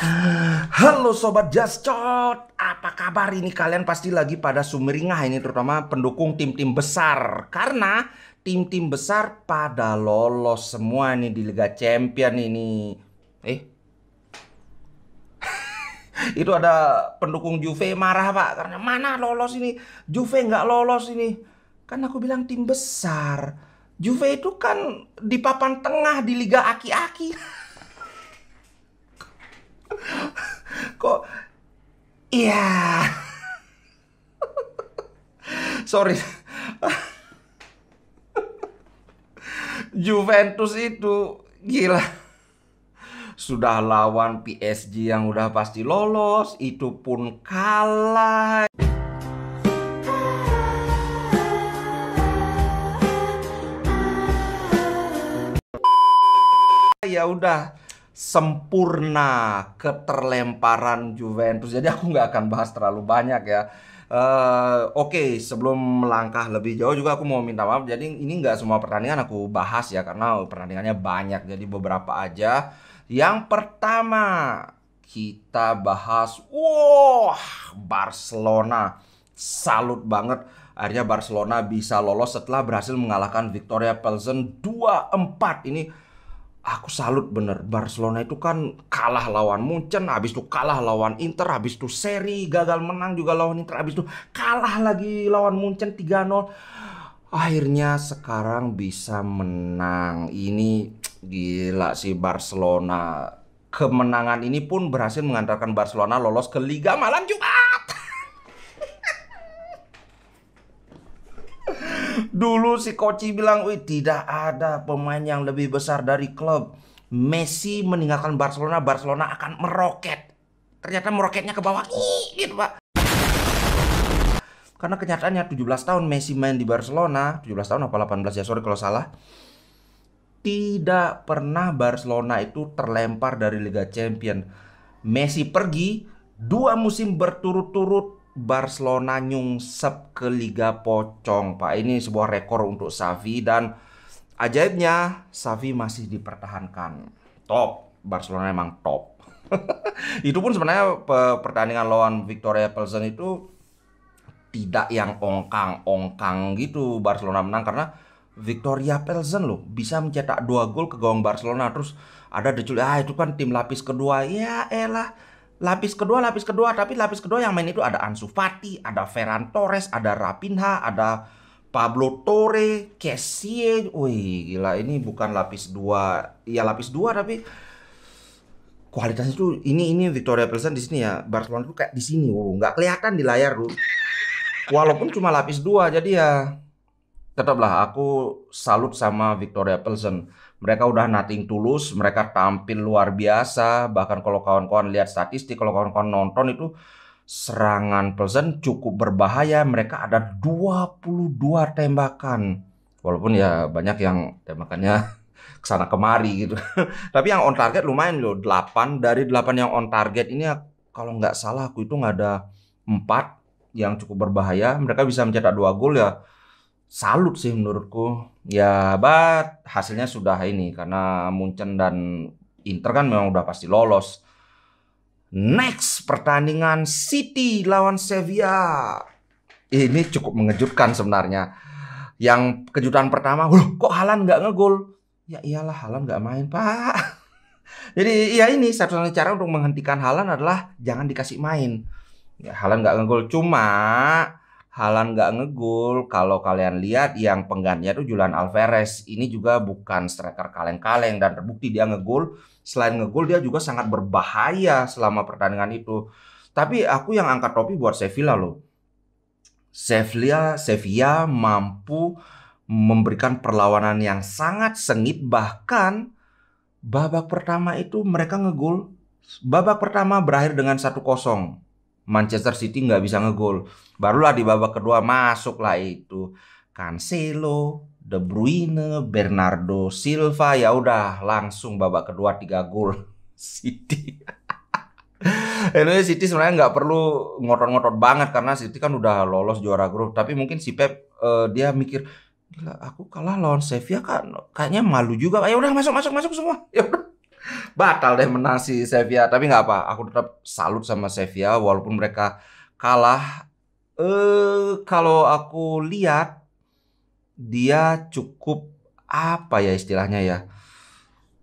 Halo Sobat Jascot, apa kabar ini? Kalian pasti lagi pada sumringah ini, terutama pendukung tim-tim besar. Karena tim-tim besar pada lolos semua nih di Liga Champion ini. Itu ada pendukung Juve marah Pak, karena mana lolos ini? Juve nggak lolos ini. Kan aku bilang tim besar. Juve itu kan di papan tengah di Liga Aki-Aki. Kok iya. Sorry. Juventus itu gila. Sudah lawan PSG yang udah pasti lolos, itu pun kalah. Ya udah sempurna keterlemparan Juventus. Jadi aku nggak akan bahas terlalu banyak ya. Oke, sebelum melangkah lebih jauh juga aku mau minta maaf. Jadi ini nggak semua pertandingan aku bahas ya, karena pertandingannya banyak. Jadi beberapa aja. Yang pertama kita bahas, wah, Barcelona. Salut banget. Akhirnya Barcelona bisa lolos setelah berhasil mengalahkan Victoria Pilsen 2-4. Ini aku salut bener. Barcelona itu kan kalah lawan Munchen, habis itu kalah lawan Inter, habis itu seri gagal menang juga lawan Inter, habis itu kalah lagi lawan Munchen 3-0. Akhirnya sekarang bisa menang. Ini gila sih Barcelona. Kemenangan ini pun berhasil mengantarkan Barcelona lolos ke Liga malam Jumat. Dulu si Koci bilang, wih, tidak ada pemain yang lebih besar dari klub. Messi meninggalkan Barcelona, Barcelona akan meroket. Ternyata meroketnya ke bawah, gitu Pak. Karena kenyataannya 17 tahun Messi main di Barcelona, 17 tahun apa 18 ya, sorry kalau salah. Tidak pernah Barcelona itu terlempar dari Liga Champion. Messi pergi, 2 musim berturut-turut Barcelona nyungsep ke Liga Pocong, Pak. Ini sebuah rekor untuk Xavi, dan ajaibnya Xavi masih dipertahankan. Top, Barcelona emang top. Itu pun sebenarnya pertandingan lawan Victoria Pilsen itu tidak yang ongkang-ongkang gitu Barcelona menang, karena Victoria Pilsen loh bisa mencetak 2 gol ke gawang Barcelona. Terus ada decul, itu kan tim lapis kedua. Ya elah, lapis kedua, tapi lapis kedua yang main itu ada Ansu Fati, ada Ferran Torres, ada Raphinha, ada Pablo Torre, Kessie. Wih, gila, ini bukan lapis 2. Ya lapis 2 tapi kualitasnya tuh ini Victoria Pilsen di sini ya. Barcelona tuh kayak di sini, nggak kelihatan di layar tuh. Walaupun cuma lapis 2, jadi ya tetaplah aku salut sama Victoria Pilsen. Mereka udah nothing tulus, mereka tampil luar biasa. Bahkan kalau kawan-kawan lihat statistik, kalau kawan-kawan nonton itu serangan Pilsen cukup berbahaya. Mereka ada 22 tembakan. Walaupun ya banyak yang tembakannya kesana kemari gitu. Tapi yang on target lumayan loh, 8. Dari 8 yang on target ini kalau nggak salah aku itu nggak ada 4 yang cukup berbahaya. Mereka bisa mencetak 2 gol ya. Salut sih menurutku. Ya, hasilnya sudah ini karena Munchen dan Inter kan memang udah pasti lolos. Next, pertandingan City lawan Sevilla. Ini cukup mengejutkan sebenarnya. Yang kejutan pertama, kok Haaland nggak ngegol? Ya iyalah, Haaland nggak main, Pak. Jadi ya ini satu-satunya cara untuk menghentikan Haaland adalah jangan dikasih main. Ya, Haaland nggak ngegol, cuma Haaland nggak ngegol. Kalau kalian lihat yang penggantinya itu Julian Alvarez. Ini juga bukan striker kaleng-kaleng, dan terbukti dia ngegol. Selain ngegol, dia juga sangat berbahaya selama pertandingan itu. Tapi aku yang angkat topi buat Sevilla loh. Sevilla mampu memberikan perlawanan yang sangat sengit. Bahkan babak pertama itu mereka ngegol. Babak pertama berakhir dengan 1-0. Manchester City nggak bisa ngegol. Barulah di babak kedua masuklah itu Cancelo, De Bruyne, Bernardo Silva. Ya udah langsung babak kedua 3 gol City. Ini City sebenarnya nggak perlu ngotot-ngotot banget karena City kan udah lolos juara grup. Tapi mungkin si Pep dia mikir, gila, aku kalah lawan Sevilla kan kayaknya malu juga. Ya udah masuk semua. Ya udah. Batal deh menang si Sevilla, tapi nggak apa. Aku tetap salut sama Sevilla walaupun mereka kalah. Kalau aku lihat dia cukup apa ya istilahnya ya?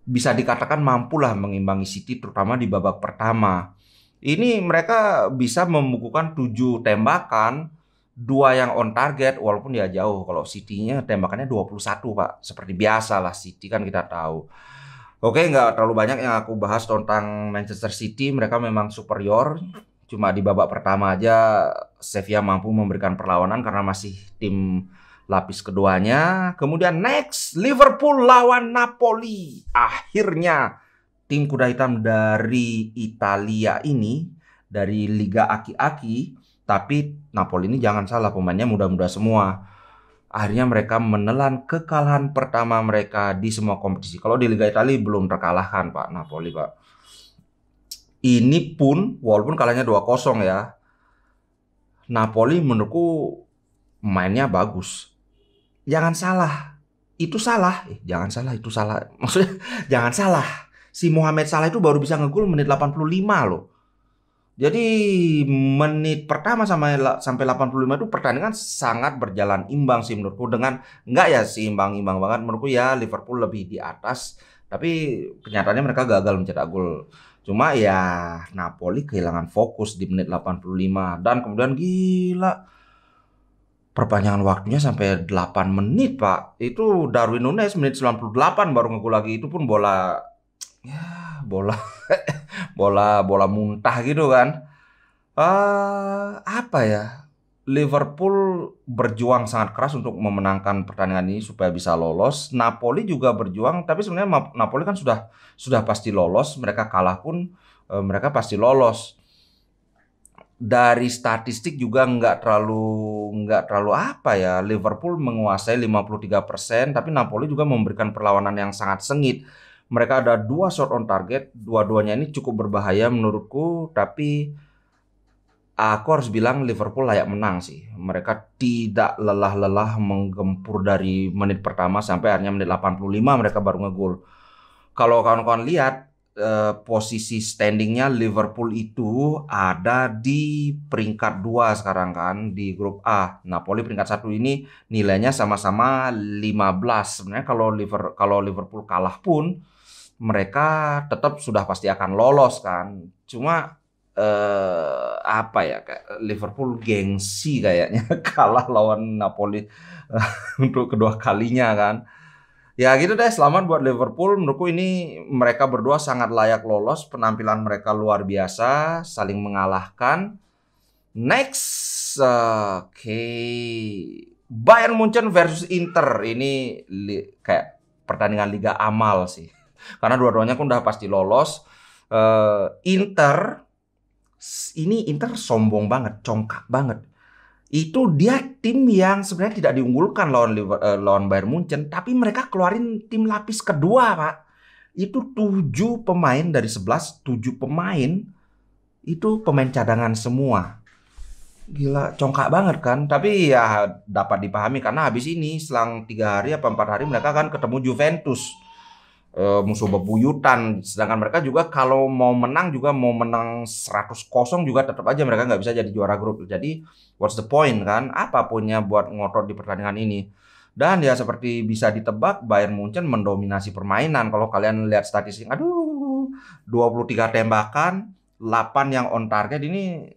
Bisa dikatakan mampulah mengimbangi City terutama di babak pertama. Ini mereka bisa membukukan 7 tembakan, dua yang on target walaupun dia jauh. Kalau City-nya tembakannya 21, Pak. Seperti biasa lah City kan kita tahu. Oke, nggak terlalu banyak yang aku bahas tentang Manchester City. Mereka memang superior. Cuma di babak pertama aja Sevilla mampu memberikan perlawanan karena masih tim lapis keduanya. Kemudian next, Liverpool lawan Napoli. Akhirnya tim kuda hitam dari Italia ini, dari Liga Aki-Aki, tapi Napoli ini jangan salah, pemainnya muda-muda semua. Akhirnya mereka menelan kekalahan pertama mereka di semua kompetisi. Kalau di Liga Italia belum terkalahkan, Pak, Napoli, Pak. Ini pun, walaupun kalahnya 2-0 ya, Napoli menurutku mainnya bagus. Jangan salah, itu salah. Jangan salah, itu salah. Maksudnya, jangan salah. Si Mohamed Salah itu baru bisa ngegol menit 85 loh. Jadi menit pertama sampai 85 itu pertandingan sangat berjalan imbang sih menurutku, dengan enggak ya sih imbang-imbang banget menurutku ya, Liverpool lebih di atas, tapi kenyataannya mereka gagal mencetak gol. Cuma ya Napoli kehilangan fokus di menit 85 dan kemudian gila perpanjangan waktunya sampai 8 menit, Pak. Itu Darwin Nunez menit 98 baru ngegol lagi, itu pun bola ya bola bola muntah gitu kan. Apa ya, Liverpool berjuang sangat keras untuk memenangkan pertandingan ini supaya bisa lolos. Napoli juga berjuang, tapi sebenarnya Napoli kan sudah pasti lolos. Mereka kalah pun mereka pasti lolos. Dari statistik juga nggak terlalu apa ya. Liverpool menguasai 53%, tapi Napoli juga memberikan perlawanan yang sangat sengit. Mereka ada 2 shot on target, dua-duanya ini cukup berbahaya menurutku, tapi aku harus bilang Liverpool layak menang sih. Mereka tidak lelah-lelah menggempur dari menit pertama sampai akhirnya menit 85 mereka baru ngegol. Kalau kawan-kawan lihat posisi standingnya, Liverpool itu ada di peringkat 2 sekarang kan di grup A. Napoli peringkat 1 ini nilainya sama-sama 15. Sebenarnya kalau Liverpool kalah pun mereka tetap sudah pasti akan lolos kan. Cuma apa ya, kayak Liverpool gengsi kayaknya kalah lawan Napoli untuk kedua kalinya kan. Ya gitu deh, selamat buat Liverpool. Menurutku ini mereka berdua sangat layak lolos. Penampilan mereka luar biasa, saling mengalahkan. Next, oke. Bayern Munchen versus Inter. Ini kayak pertandingan Liga Amal sih. Karena dua-duanya kan udah pasti lolos. Inter sombong banget, congkak banget. Itu dia tim yang sebenarnya tidak diunggulkan lawan Bayern Munchen, tapi mereka keluarin tim lapis kedua, Pak. Itu 7 pemain dari 11, 7 pemain itu pemain cadangan semua. Gila, congkak banget kan? Tapi ya dapat dipahami karena habis ini selang 3 hari apa 4 hari mereka kan ketemu Juventus, musuh bebuyutan. Sedangkan mereka juga kalau mau menang 100-0 juga tetap aja mereka nggak bisa jadi juara grup. Jadi what's the point kan? Apa poinnya buat ngotot di pertandingan ini? Dan ya seperti bisa ditebak, Bayern Munchen mendominasi permainan. Kalau kalian lihat statistik, aduh, 23 tembakan, 8 yang on target. Ini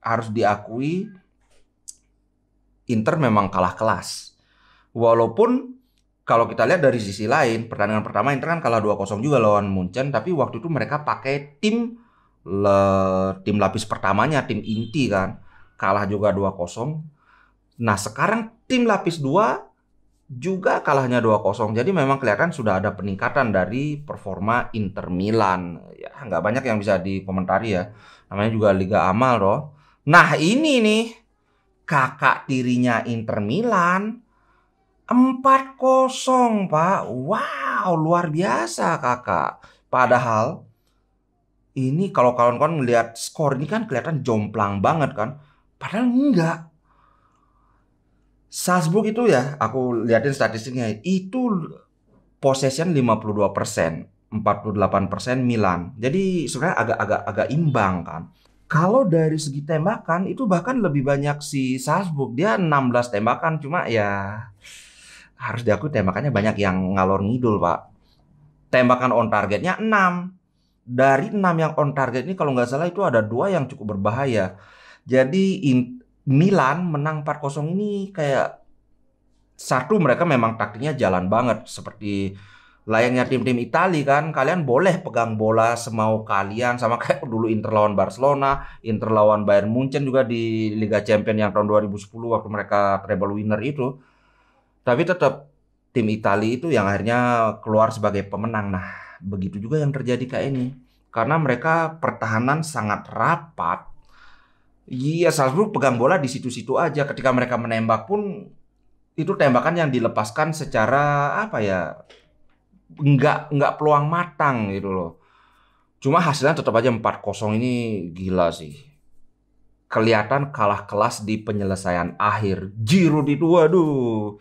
harus diakui Inter memang kalah kelas. Walaupun kalau kita lihat dari sisi lain, pertandingan pertama Inter kan kalah 2-0 juga lawan Munchen, tapi waktu itu mereka pakai tim lapis pertamanya, tim inti kan. Kalah juga 2-0. Nah, sekarang tim lapis 2 juga kalahnya 2-0. Jadi memang kelihatan sudah ada peningkatan dari performa Inter Milan. Ya, nggak banyak yang bisa dikomentari ya. Namanya juga Liga Amal loh. Nah, ini nih kakak tirinya Inter Milan 4-0, Pak. Wow, luar biasa, Kakak. Padahal ini kalau kawan-kawan melihat skor ini kan kelihatan jomplang banget kan. Padahal enggak. Salzburg itu ya, aku lihatin statistiknya, itu possession 52%. 48% Milan. Jadi sebenarnya agak imbang kan. Kalau dari segi tembakan itu bahkan lebih banyak si Salzburg. Dia 16 tembakan, cuma ya harus diakui tembakannya banyak yang ngalor ngidul, Pak. Tembakan on targetnya 6. Dari 6 yang on target ini kalau nggak salah itu ada 2 yang cukup berbahaya. Jadi Milan menang 4-0 ini kayak satu, mereka memang taktiknya jalan banget seperti layaknya tim-tim Italia kan. Kalian boleh pegang bola semau kalian, sama kayak dulu Inter lawan Barcelona, Inter lawan Bayern Munchen juga di Liga Champions yang tahun 2010 waktu mereka treble winner itu. Tapi tetap tim Italia itu yang akhirnya keluar sebagai pemenang. Nah, begitu juga yang terjadi kayak ini. Karena mereka pertahanan sangat rapat. Iya, Salzburg pegang bola di situ-situ aja. Ketika mereka menembak pun itu tembakan yang dilepaskan secara apa ya? Nggak peluang matang gitu loh. Cuma hasilnya tetap aja 4-0 ini gila sih. Kelihatan kalah kelas di penyelesaian akhir. Giroud itu waduh.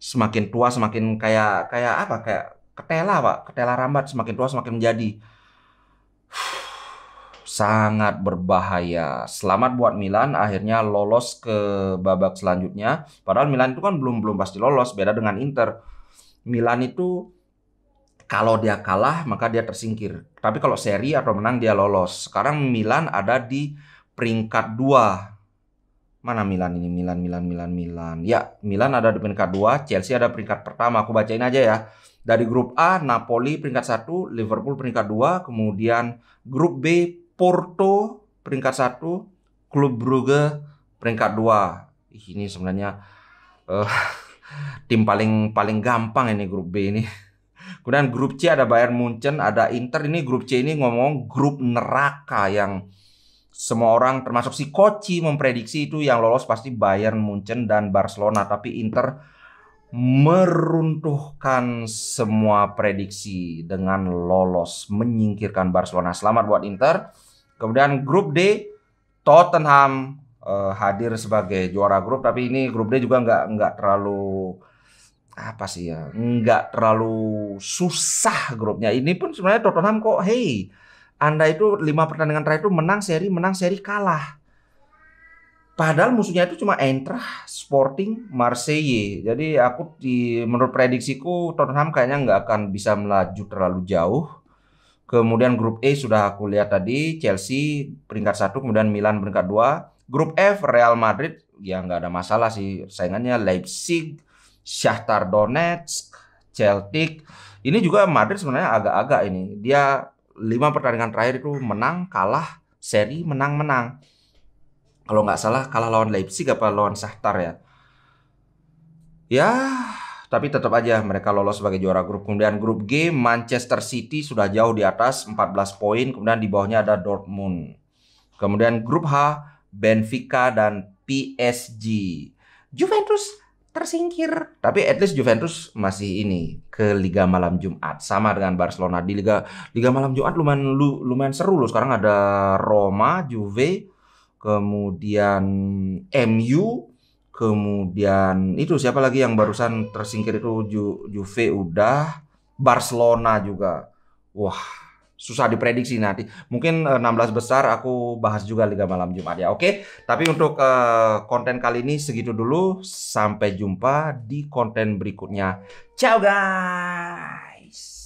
Semakin tua semakin kayak apa? Kayak ketela, Pak. Ketela rambat, semakin tua semakin menjadi. Sangat berbahaya. Selamat buat Milan, akhirnya lolos ke babak selanjutnya. Padahal Milan itu kan belum pasti lolos, beda dengan Inter. Milan itu kalau dia kalah maka dia tersingkir. Tapi kalau seri atau menang dia lolos. Sekarang Milan ada di peringkat 2. Mana Milan ini? Milan. Ya, Milan ada di peringkat 2, Chelsea ada peringkat pertama. Aku bacain aja ya. Dari grup A, Napoli peringkat 1, Liverpool peringkat 2, kemudian grup B, Porto peringkat 1, Klub Brugge peringkat 2. Ini sebenarnya eh, tim paling gampang ini grup B ini. Kemudian grup C ada Bayern Munchen, ada Inter. Ini grup C ini ngomong grup neraka yang semua orang termasuk si Koci memprediksi itu yang lolos pasti Bayern Munchen dan Barcelona. Tapi Inter meruntuhkan semua prediksi dengan lolos, menyingkirkan Barcelona. Selamat buat Inter. Kemudian grup D, Tottenham hadir sebagai juara grup. Tapi ini grup D juga nggak terlalu apa sih ya, nggak terlalu susah grupnya. Ini pun sebenarnya Tottenham kok, hey, Anda itu 5 pertandingan terakhir itu menang seri kalah. Padahal musuhnya itu cuma Eintracht, Sporting, Marseille. Jadi menurut prediksiku Tottenham kayaknya nggak akan bisa melaju terlalu jauh. Kemudian grup E sudah aku lihat tadi, Chelsea peringkat 1, kemudian Milan peringkat 2. Grup F, Real Madrid, ya nggak ada masalah sih. Saingannya Leipzig, Shakhtar Donetsk, Celtic. Ini juga Madrid sebenarnya agak-agak ini. Dia 5 pertandingan terakhir itu menang, kalah, seri, menang. Kalau nggak salah kalah lawan Leipzig apa lawan Shakhtar ya. Ya, tapi tetap aja mereka lolos sebagai juara grup. Kemudian grup G, Manchester City sudah jauh di atas 14 poin. Kemudian di bawahnya ada Dortmund. Kemudian grup H, Benfica dan PSG. Juventus tersingkir. Tapi at least Juventus masih ini ke Liga Malam Jumat. Sama dengan Barcelona di Liga Malam Jumat lumayan seru loh. Sekarang ada Roma, Juve, kemudian MU, kemudian itu siapa lagi yang barusan tersingkir itu Juve udah, Barcelona juga. Wah, susah diprediksi nanti. Mungkin 16 besar aku bahas juga Liga Malam Jumat ya. Oke, tapi untuk konten kali ini segitu dulu. Sampai jumpa di konten berikutnya. Ciao guys.